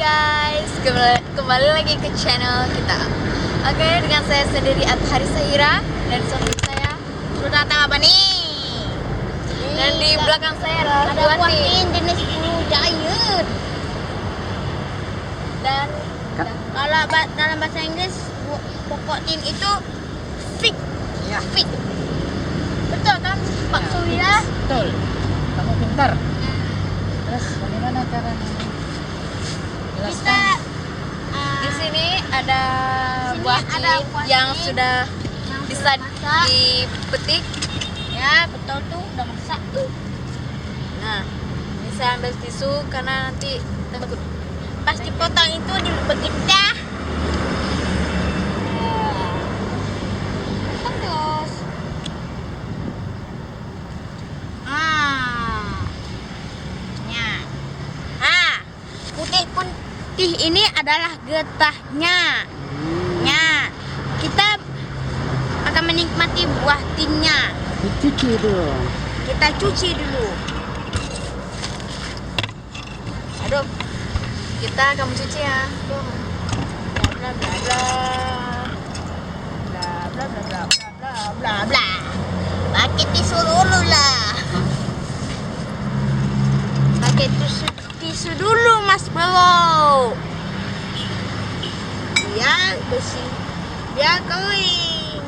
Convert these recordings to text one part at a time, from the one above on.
guys, kembali lagi ke channel kita. Oke, dengan saya sendiri Athari Sahira dan suami saya Sudah tahu apa nih? dan di belakang saya adalah Ada buah tin jenis Blue Giant. Dan Kalau dalam bahasa Inggris pokok tin itu fig. Ya, Fig. Betul kan Pak Ya, Surya? betul. Kamu pintar. Terus bagaimana caranya? Kita Jelaskan. di sini ada Sini buah ada tin buah yang tin sudah yang bisa sudah masak. dipetik. Ya betul tuh udah masak tuh. Nah, ini saya ambil tisu karena nanti takut. Pas dipotong itu begitu. Terus. Ya. Putih ini adalah getahnya. Ya. Kita akan menikmati buah tinnya. Dicuci dulu. Kita cuci dulu. Aduh, kita akan mencuci ya. Bla bla bla. Bla bla bla bla bla bla bla. Pakai tisu dulu lah. Pakai tisu dulu Mas Bro. Biar bersih, biar kering.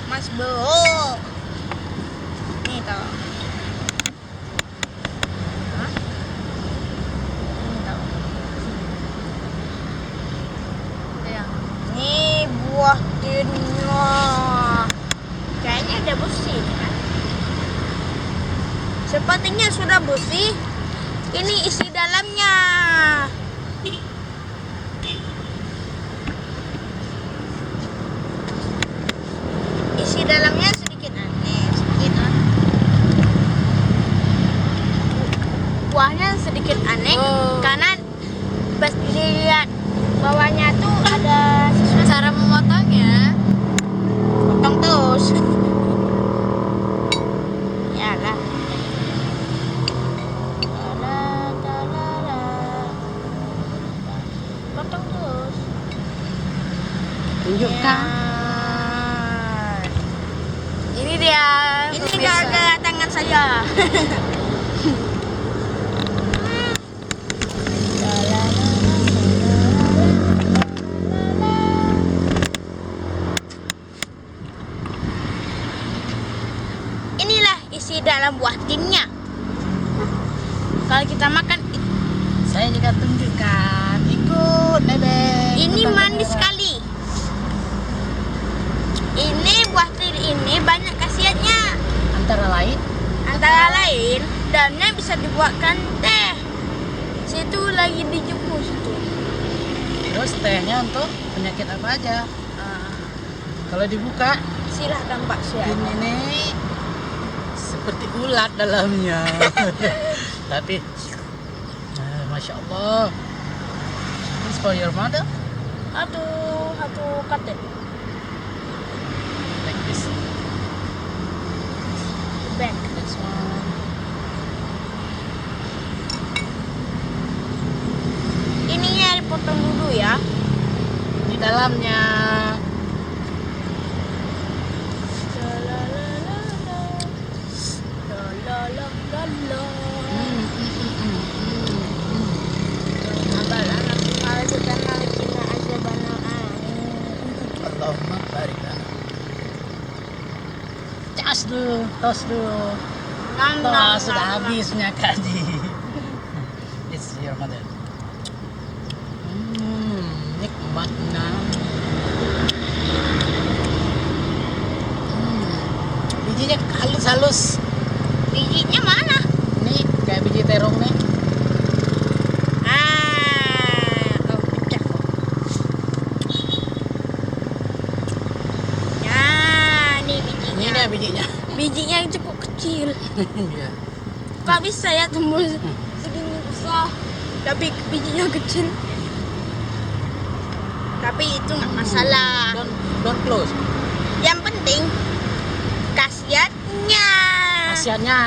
Mas Bro. Nih tau. Ini tau. Ya. Ini buah tinnya. Kayaknya udah bersih kan? Sepertinya sudah bersih. Ini isi dalamnya. Isi dalamnya sedikit aneh, buahnya sedikit aneh Oh. karena pas dilihat bawahnya tuh ada sesuatu. Cara memotongnya, Potong terus. Ya lah. Potong terus. Tunjukkan. ini dia. Ini pemirsa. gara-gara tangan saya. Inilah isi dalam buah tinnya. Kalau kita makan, Saya juga tunjukkan. Ikut, bebek. ini Ikutan manis kamera. sekali. Ini buah tin ini banyak khasiatnya. Antara lain, Antara lain, daunnya bisa dibuatkan teh. Situ lagi dijemur situ. terus tehnya untuk penyakit apa aja? Kalau dibuka, Silahkan Pak Syah. ini seperti ulat dalamnya. Tapi, masya Allah. This for your mother, Satu katet. like this. Back. Next one. Ininya dipotong dulu ya. Di dalamnya. Allahumma barik lana. Cas dulu, tos dulu. Wah, sudah habisnya tadi. It's your mother. Nikmatnya. Bijinya halus-halus. Bijinya mana? Nih, kayak biji terong nih. Pecah. Ya, nih bijinya. Ini dia bijinya. Bijinya yang cukup kecil. Iya. Gak bisa ya tembus segini besar. Tapi bijinya kecil. Tapi itu nggak masalah. Don't close. Yang penting khasiatnya. Khasiatnya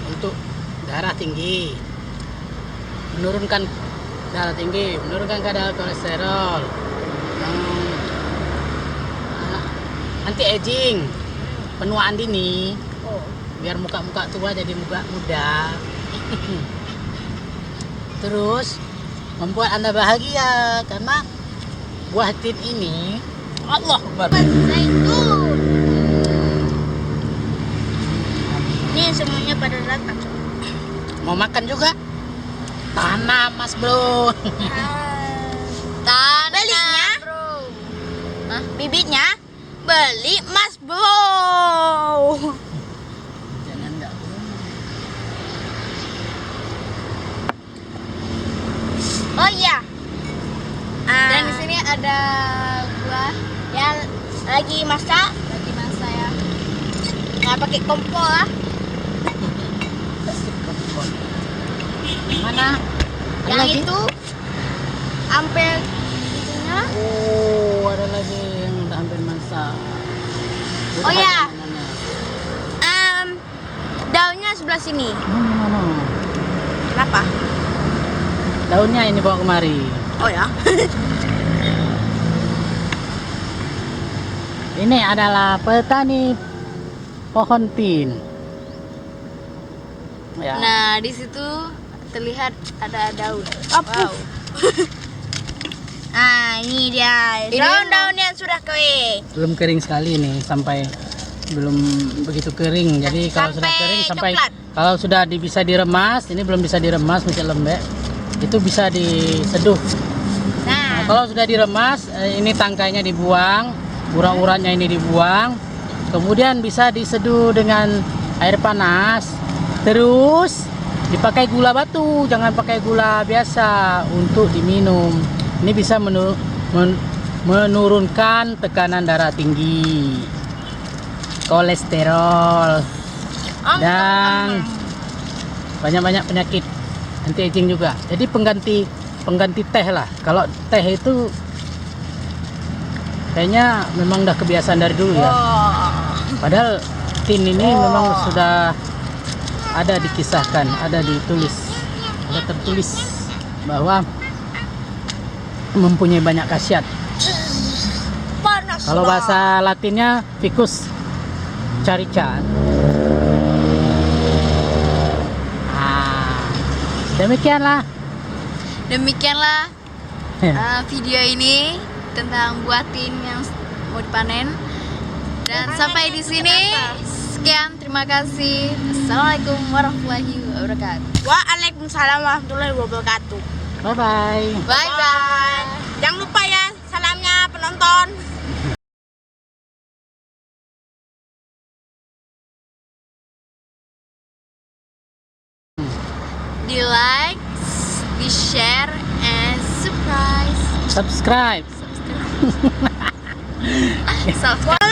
untuk darah tinggi. menurunkan darah tinggi, menurunkan kadar kolesterol, anti aging, penuaan dini, Oh. biar muka-muka tua jadi muka muda. Terus membuat Anda bahagia karena buah tin ini Allah Akbar. Zaitun. Ini semuanya pada datang. Mau makan juga? Tanam Mas Bro. Tanah, Belinya? bro. Hah? Bibitnya beli Mas Bro. Jangan enggak. Oh iya. Dan di sini ada buah yang lagi masak bagi masa ya. nggak pakai kompor lah. Mana? Ada Yang lagi? itu ampel itunya. Oh, ada lagi yang udah hampir masak. Oh ya. Mana? Daunnya sebelah sini. No. Kenapa? Daunnya ini bawa kemari. Oh ya. Ini adalah petani pohon tin. Ya. Nah, di situ terlihat ada daun. Wow. Nah, ini dia. Ini Daun-daun yang sudah kering. Belum kering sekali nih, sampai belum begitu kering. Jadi kalau sudah Sampai kering sampai coklat. kalau sudah bisa diremas, ini belum bisa diremas masih lembek. Itu bisa diseduh. Nah, Nah, kalau sudah diremas, ini tangkainya dibuang, urat-uratnya ini dibuang. Kemudian bisa diseduh dengan air panas. Terus dipakai gula batu, jangan pakai gula biasa untuk diminum. Ini bisa menurunkan tekanan darah tinggi, kolesterol, dan banyak-banyak penyakit, anti aging juga. Jadi pengganti teh lah. Kalau teh itu kayaknya memang udah kebiasaan dari dulu ya. Padahal tin ini memang sudah ada dikisahkan, ada tertulis bahwa mempunyai banyak khasiat. panas. Kalau bahasa Latinnya Ficus carica. Demikianlah. Demikianlah video ini tentang buah tin yang mau dipanen. Dan sampai di sini. Sekian, terima kasih. Assalamualaikum warahmatullahi wabarakatuh. Waalaikumsalam warahmatullahi wabarakatuh. Bye bye. Bye bye. Jangan lupa ya salamnya penonton. Di like, di share, and surprise. Subscribe. Subscribe.